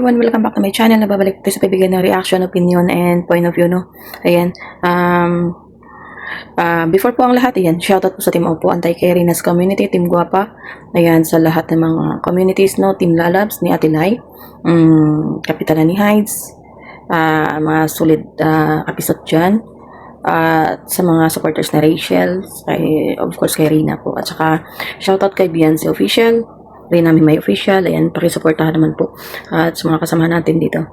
everyone, welcome back to my channel. Nababalik tayo sa pagbigay ng reaction, opinion, and point of view, no? Ayan. Before po ang lahat, ayan, shoutout po sa Team Opo, Anti-Kerinas Community, Team Guapa. Ayan, sa lahat ng mga communities, no? Team Lalabs, ni Ate Lai, Kapitana ni Hides, mga solid episode dyan. At sa mga supporters na Rachel, of course kay Rina po. At saka, shoutout kay Beyonce Official, Rina Mimay Official, ayan, pakisuportahan naman po. At sa mga kasama natin dito.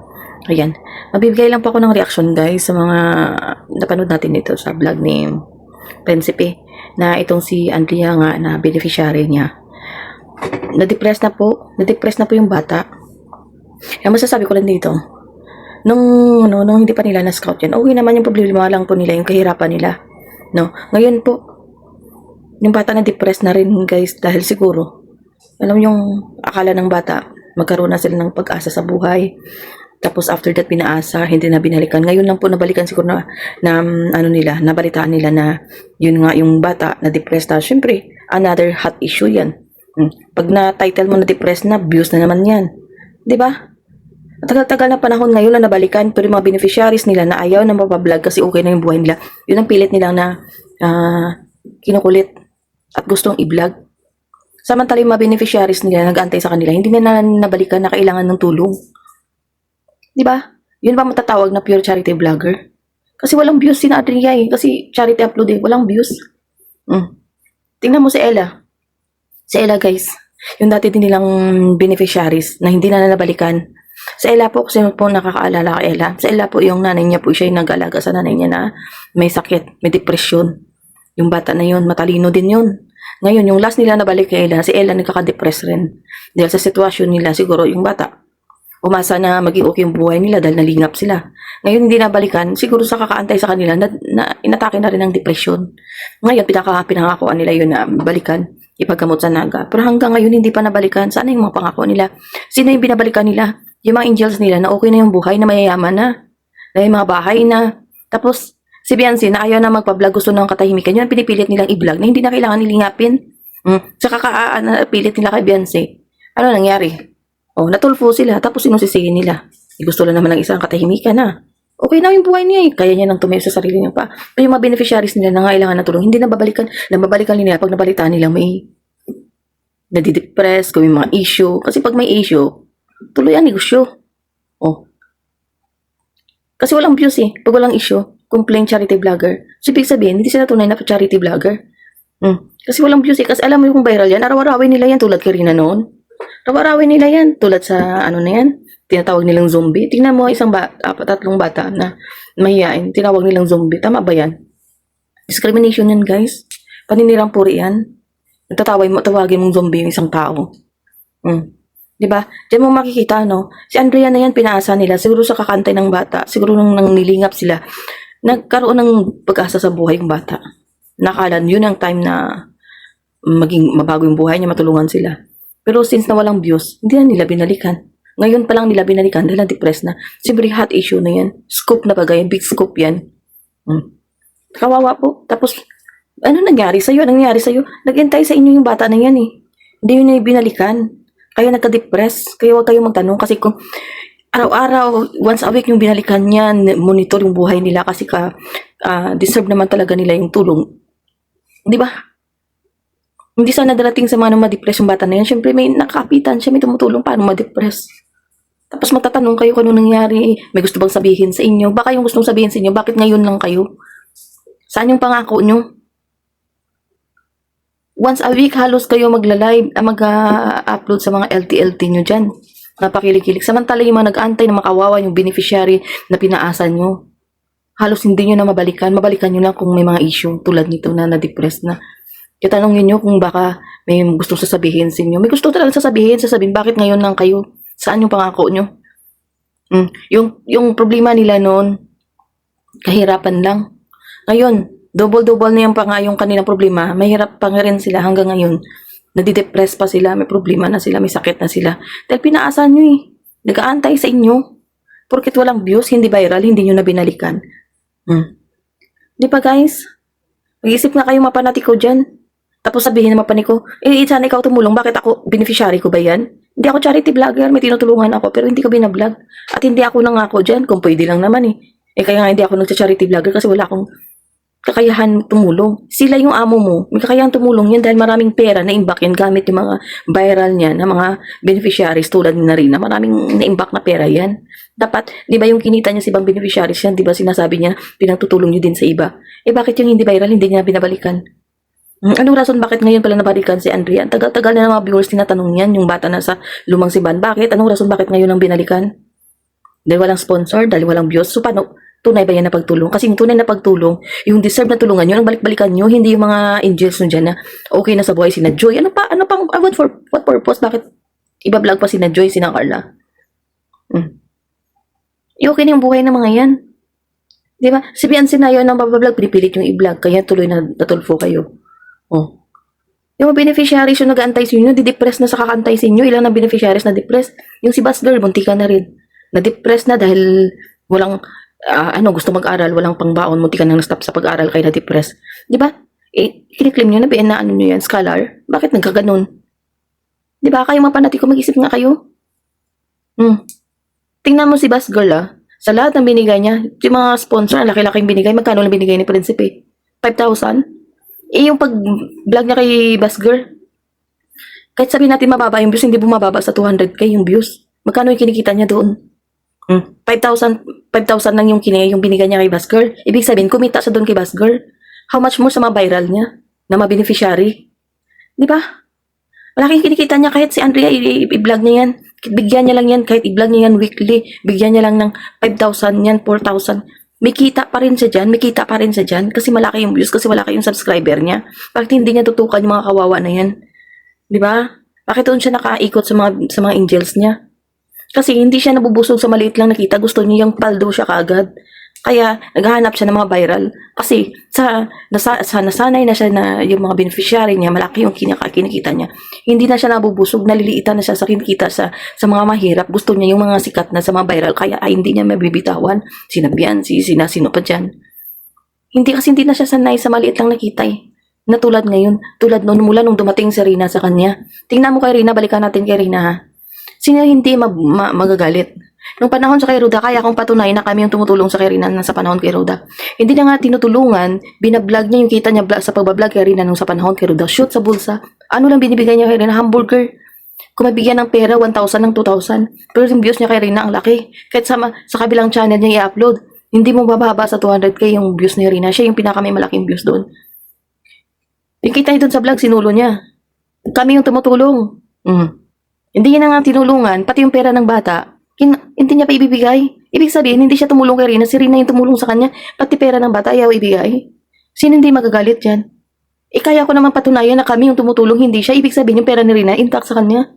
Ayan, mabibigay lang po ako ng reaction guys sa mga napanood natin dito sa vlog ni Prinsipe na itong si Andrea nga na beneficiary niya. Na-depress na po yung bata. Kaya masasabi ko lang dito, nung hindi pa nila na-scout yan, okay naman yung problema lang po nila, yung kahirapan nila. No? Ngayon po, yung bata na-depress na rin guys dahil siguro alam yung akala ng bata, magkaroon na sila ng pag-asa sa buhay. Tapos after that, pinaasa, hindi na binalikan. Ngayon lang po nabalikan siguro nabalitaan nila na yun nga yung bata na depressed na. Siyempre, another hot issue yan. Pag na-title mo na depressed na, views na naman yan. Diba? Tagal-tagal na panahon ngayon na nabalikan, pero yung mga beneficiaries nila na ayaw na mapablog kasi okay na yung buhay nila. Yun ang pilit nila na kinukulit at gustong i-vlog. Samantala yung mga beneficiaries nila nag-antay sa kanila, hindi na nabalikan na kailangan ng tulong. Diba? Yun ba matatawag na pure charity vlogger? Kasi walang views si Adria eh. Kasi charity upload eh. Walang views. Tingnan mo si Ella. Si Ella guys. Yung dati din nilang beneficiaries na hindi na nabalikan. Sa Ella po, kasi po nakakaalala kay Ella. Sa Ella po yung nanay niya po, siya yung nag-alaga sa nanay niya na may sakit, may depression. Yung bata na yun, matalino din yun. Ngayon, yung last nila nabalik kay Ella, si Ella nagkaka-depress rin. Dahil sa sitwasyon nila, siguro yung bata, umasa na maging okay yung buhay nila dahil nalingap sila. Ngayon, hindi nabalikan, siguro sa kakaantay sa kanila, na inatake na rin ng depression. Ngayon, pinangakuan nila yun na balikan, ipaggamot sa naga. Pero hanggang ngayon, hindi pa nabalikan. Sana yung mga pangako nila? Sino yung binabalikan nila? Yung mga angels nila na okay na yung buhay, na mayayaman na yung mga bahay na. Tapos, si Beyonce na ayaw na magpa-vlog, gusto ng katahimikan. Yun ang pinipilit nilang i-vlog na hindi na kailangan nilingapin. Saka pilit nila kay Beyonce. Ano nangyari? Natulfo sila, tapos sinusisihin nila. Gusto lang naman ng isang katahimikan na. Okay na yung buhay niya eh. Kaya niya nang tumayo sa sarili niya pa. Pero yung mga beneficiaries nila na kailangan na tulong, hindi na babalikan. Nababalikan nila pag nabalitaan nila may nadidepress, kung may mga issue. Kasi pag may issue, tuloy ang negosyo. Kasi walang views eh. Pag walang issue, complain charity vlogger. So, ibig sabihin, hindi sila tunay na charity vlogger. Kasi walang views eh. Kasi alam mo yung viral yan, araw-arawin nila yan tulad kay Rina noon. Araw-arawin nila yan tulad sa ano na yan, tinatawag nilang zombie. Tingnan mo tatlong bata na mahihain, tinawag nilang zombie. Tama ba yan? Discrimination yan guys. Paninirang puri yan. Tawagin mong zombie yung isang tao. Diba? Diyan mo makikita, no? Si Andrea na yan, pinaasa nila. Siguro sa kakantay ng bata. Siguro nang nilingap sila. Nagkaroon ng pag-asa sa buhay ng bata. Nakala, yun ang time na maging mabago yung buhay niya, matulungan sila. Pero since na walang views, hindi na nila binalikan. Ngayon pa lang nila binalikan dahil na-depress na. Siyempre, hot issue na yan. Scoop na bagay. Big scoop yan. Kawawa po. Tapos, ano nangyari sa'yo? Anong nangyari sa'yo? Nag-entay sa inyo yung bata na yan eh. Hindi yun na binalikan. Kaya nagka-depress. Kaya huwag kayong magtanong. Kasi kung araw-araw, once a week yung binalikan niyan, monitor yung buhay nila kasi deserve naman talaga nila yung tulong. Di ba? Hindi sana darating sa mga ma-depress yung bata na yan. Siyempre may nakapitan siya, may tumutulong paano ma-depress. Tapos matatanong kayo kung ano nangyari. May gusto bang sabihin sa inyo? Baka yung gustong sabihin sa inyo, bakit ngayon lang kayo? Saan yung pangako nyo? Once a week, halos kayo mag-live, mag-upload sa mga LTLT nyo dyan. Napakilig-kilig. Samantala yung mga nag-antay na makawawa yung beneficiary na pinaasa nyo. Halos hindi nyo na mabalikan. Mabalikan nyo lang kung may mga issue tulad nito na na-depress na. Kaya tanongin nyo kung baka may gustong sasabihin sa inyo. May gusto talaga sasabihin, bakit ngayon lang kayo? Saan yung pangako nyo? Yung problema nila noon, kahirapan lang. Ngayon, double-double na yung kanilang problema. Mahirap pa rin sila hanggang ngayon. Nadidepress pa sila, may problema na sila, may sakit na sila. Dahil pinaasan nyo eh. Nag-aantay sa inyo. Porket walang views, hindi viral, hindi nyo na binalikan. Di ba guys? Mag-isip na kayo mapanatiko dyan. Tapos sabihin naman pa ni ko, sana ikaw tumulong, bakit ako, beneficiary ko ba yan? Hindi ako charity vlogger, may tinutulungan ako, pero hindi ko binablog. At hindi ako nangako dyan, kung pwede lang naman eh. Kaya nga hindi ako nagsa-charity vlogger kasi wala akong kakayahan tumulong. Sila yung amo mo, may kakayahan tumulong yan dahil maraming pera na imbak yan gamit yung mga viral niyan, na mga beneficiaries tulad ni Narina. Maraming na-imbak na pera yan. Dapat, di ba yung kinita niya sa ibang beneficiaries yan, di ba sinasabi niya, pinagtutulong niyo din sa iba. Bakit yung hindi viral, hindi niya binabalikan? Anong rason bakit ngayon pala nabalikan si Andrea? Ang tagal-tagal na ng mga viewers tinatanong yan, yung bata na sa Lumang Siban. Bakit? Anong rason bakit ngayon ang binalikan? Dahil walang sponsor, dahil walang views. So paano? Tunay ba yan na pagtulong? Kasi yung tunay na pagtulong, yung deserve na tulungan nyo, ang balik-balikan nyo, hindi yung mga angels nyo dyan na okay na sa buhay sina Joy. Ano pang, what purpose? Bakit iba-vlog pa sina Joy, sina Carla? Okay na yung buhay ng mga yan. Di ba? Si Beyonce na yun ang babablog, pinipilit yung i-vlog, kaya tuloy na natulfo kayo. Oh. Yung mga beneficiaries yung nag-aantay sa inyo, di-depress na sa kakantay sa inyo. Ilan na beneficiaries na depress? Yung si Bass Girl, muntika na rin. Na-depress na dahil walang, gusto mag-aral, walang pangbaon, muntika na na-stop sa pag-aral, kaya na-depress. Di ba? Kiniklaim nyo na ano nyo yan, scholar. Bakit nagkaganon? Di ba? Kayo mga panatiko, mag-isip nga kayo. Tingnan mo si Bass Girl, sa lahat ng binigay niya, yung mga sponsor, ang laki-laking binigay, magkano lang binigay ni Prinsipe? 5,000? Yung pag-vlog niya kay Bass Girl, kahit sabihin natin mababa yung views, hindi bumababa sa 200k yung views. Magkano yung kinikita niya doon? 5,000 lang yung binigay niya kay Bass Girl. Ibig sabihin, kumita siya doon kay Bass Girl. How much more sa mga viral niya na mga beneficiary? Di ba? Malaking kinikita niya kahit si Andrea i-vlog niya yan. Bigyan niya lang yan, kahit i-vlog niya yan weekly. Bigyan niya lang ng 5,000 yan, 4,000. May kita pa rin siya dyan, kasi malaki yung views, kasi wala kayong subscriber niya. Bakit hindi niya tutukan yung mga kawawa na yan? Di ba? Bakit doon siya nakaikot sa mga angels niya? Kasi hindi siya nabubusog sa maliit lang nakita, gusto niya yung paldo siya kaagad. Kaya naghahanap siya ng mga viral. Kasi nasanay na siya na yung mga beneficiary niya, malaki yung kinikita niya. Hindi na siya nabubusog, naliliitan na siya sa kinikita sa mga mahirap. Gusto niya yung mga sikat na sa mga viral, kaya hindi niya mabibitawan. Sinabihan, sino pa dyan. Hindi na siya sanay sa maliit lang nakita eh. Na tulad ngayon, tulad noon mula nung dumating si Rina sa kanya. Tingnan mo kay Rina, balikan natin kay Rina ha. Sino hindi magagalit? Nung panahon sa kay Roda, kaya kong patunayan na kami yung tumutulong sa kay Rina sa panahon kay Roda. Hindi na nga tinutulungan, binablog niya yung kita niya sa pagbablog kay Rina nung sa panahon kay Roda. Shoot sa bulsa. Ano lang binibigay niya kay Rina? Hamburger. Kung mabigyan ng pera, 1,000 ng 2,000. Pero yung views niya kay Rina ang laki. Kahit sa kabilang channel niya i-upload, hindi mo bababa sa 200k yung views ni Rina. Siya yung pinaka may malaking views doon. Yung kita niya doon sa vlog, sinulo niya. Kami yung tumutulong. Hindi niya na nga tinulungan, pati yung pera ng bata, hindi niya pa ibibigay. Ibig sabihin, hindi siya tumulong kay Rina, si Rina yung tumulong sa kanya, pati pera ng bata, ayaw ibigay. Sino hindi magagalit dyan? Kaya ko naman patunayan na kami yung tumutulong, hindi siya. Ibig sabihin, yung pera ni Rina, intact sa kanya.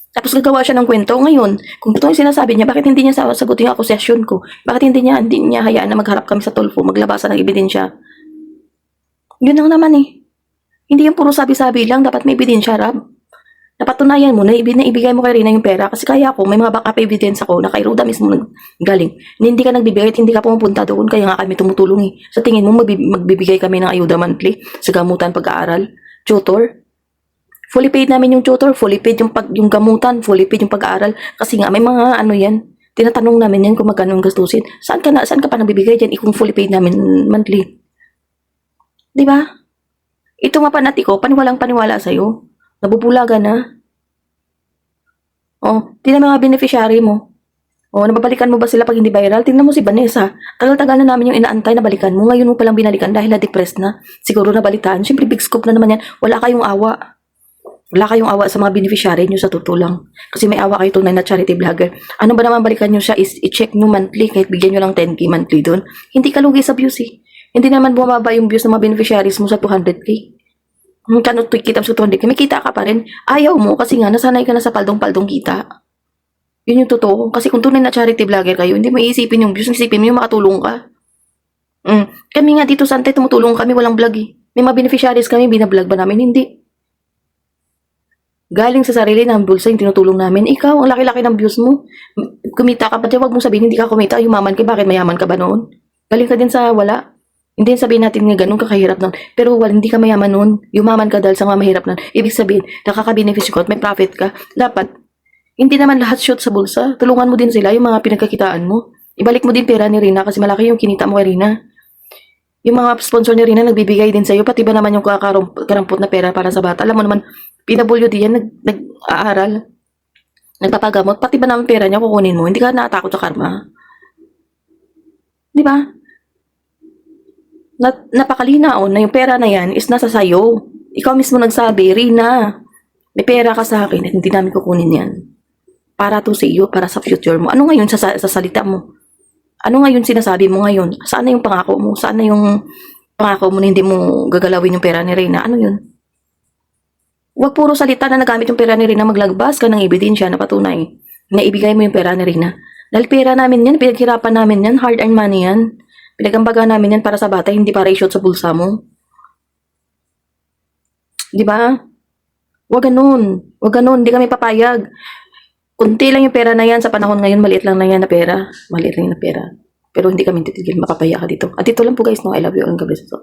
Tapos gagawa siya ng kwento. Ngayon, kung ito yung sinasabi niya, bakit hindi niya sagutin yung akusasyon ko? Bakit hindi niya hayaan na magharap kami sa tulfo, maglabasan ng ebidensya? Yun lang naman eh. Hindi yung puro sabi-sabi lang, dapat may ebidensya, Rab. Napatunayan mo na ibigay mo kay Rina yung pera kasi kaya ako, may mga backup evidence ako na kay Roda mismo galing. Hindi ka nagbibigay at hindi ka pumupunta doon kaya nga kami tumutulong eh. Sa tingin mo magbibigay kami ng ayuda monthly sa gamutan pag-aaral, tutor? Fully paid namin yung tutor, fully paid yung gamutan, fully paid yung pag-aaral kasi nga may mga ano yan. Tinatanong namin yan kung magkano yung gastusin. Saan ka pa nagbibigay diyan kung fully paid namin monthly? 'Di ba? Ito nga panatiko, paniwala sa'yo. Nabubulaga na. Tingnan mga beneficiary mo. Nababalikan mo ba sila pag hindi viral? Tingnan mo si Vanessa. Tagal-tagal na namin yung inaantay na balikan mo. Ngayon mo palang binalikan dahil na-depressed na. Siguro nabalitaan. Siyempre, big scoop na naman yan. Wala kayong awa. Wala kayong awa sa mga beneficiary nyo sa tutulang. Kasi may awa kayo tunay na charity vlogger. Ano ba naman balikan nyo siya is i-check nyo monthly kahit bigyan nyo lang 10k monthly doon. Hindi ka lugi sa views eh. Hindi naman bumaba yung views ng mga beneficiaries mo sa 200k. Kano kita sa 200k, may kita ka pa rin. Ayaw mo kasi nga nasanay ka na sa paldong-paldong kita. Yun yung totoo. Kasi kung tunay na charity vlogger kayo, hindi mo iisipin yung views, isipin mo yung makatulong ka. Kami nga dito sa Antay, tumutulong kami, walang vlog eh. May mga beneficiaries kami, binablog ba namin? Hindi. Galing sa sarili ng bulsa yung tinutulong namin. Ikaw, ang laki-laki ng views mo. Kumita ka pa dyan, wag mong sabihin, hindi ka kumita, yumaman ka, bakit mayaman ka ba noon? Galing ka din sa wala. Hindi sabihin natin nga ganun kakahirap nun. Pero hindi ka mayaman nun. Yumaman ka dahil sa mga mahirap nun. Ibig sabihin, nakaka-beneficio ka at may profit ka. Dapat, hindi naman lahat shoot sa bulsa. Tulungan mo din sila, yung mga pinagkakitaan mo. Ibalik mo din pera ni Rina kasi malaki yung kinita mo kay Rina. Yung mga sponsor ni Rina nagbibigay din sa'yo, pati ba naman yung karampot na pera para sa bata. Alam mo naman, PWD yan, nag-aaral, nagpapagamot, pati ba naman pera niya kukunin mo? Hindi ka natatakot sa karma. Di ba? Napakalinaon na yung pera na yan is nasa sayo. Ikaw mismo nagsabi, Rina, may pera ka sa akin at hindi namin kukunin yan. Para to sa iyo, para sa future mo. Ano ngayon sa salita mo? Ano ngayon sinasabi mo ngayon? Saan na yung pangako mo? Saan na yung pangako mo na hindi mo gagalawin yung pera ni Reyna? Ano yun? Huwag puro salita na nagamit yung pera ni Reyna. Maglagbas ka ng ebidensya na patunay na ibigay mo yung pera ni Reyna. Dahil pera namin yan, pinaghirapan namin yan, hard-earned money yan. Pinagambaga namin yan para sa bata, hindi para i-shoot sa bulsa mo. Di ba? Huwag ganun. Huwag ganun. Hindi kami papayag. Kunti lang yung pera na yan sa panahon ngayon, maliit lang na yan na pera. Maliit lang yung na pera. Pero hindi kami titigil, mapapaya ka dito. At dito lang po guys, no? I love you. Ang gabi sa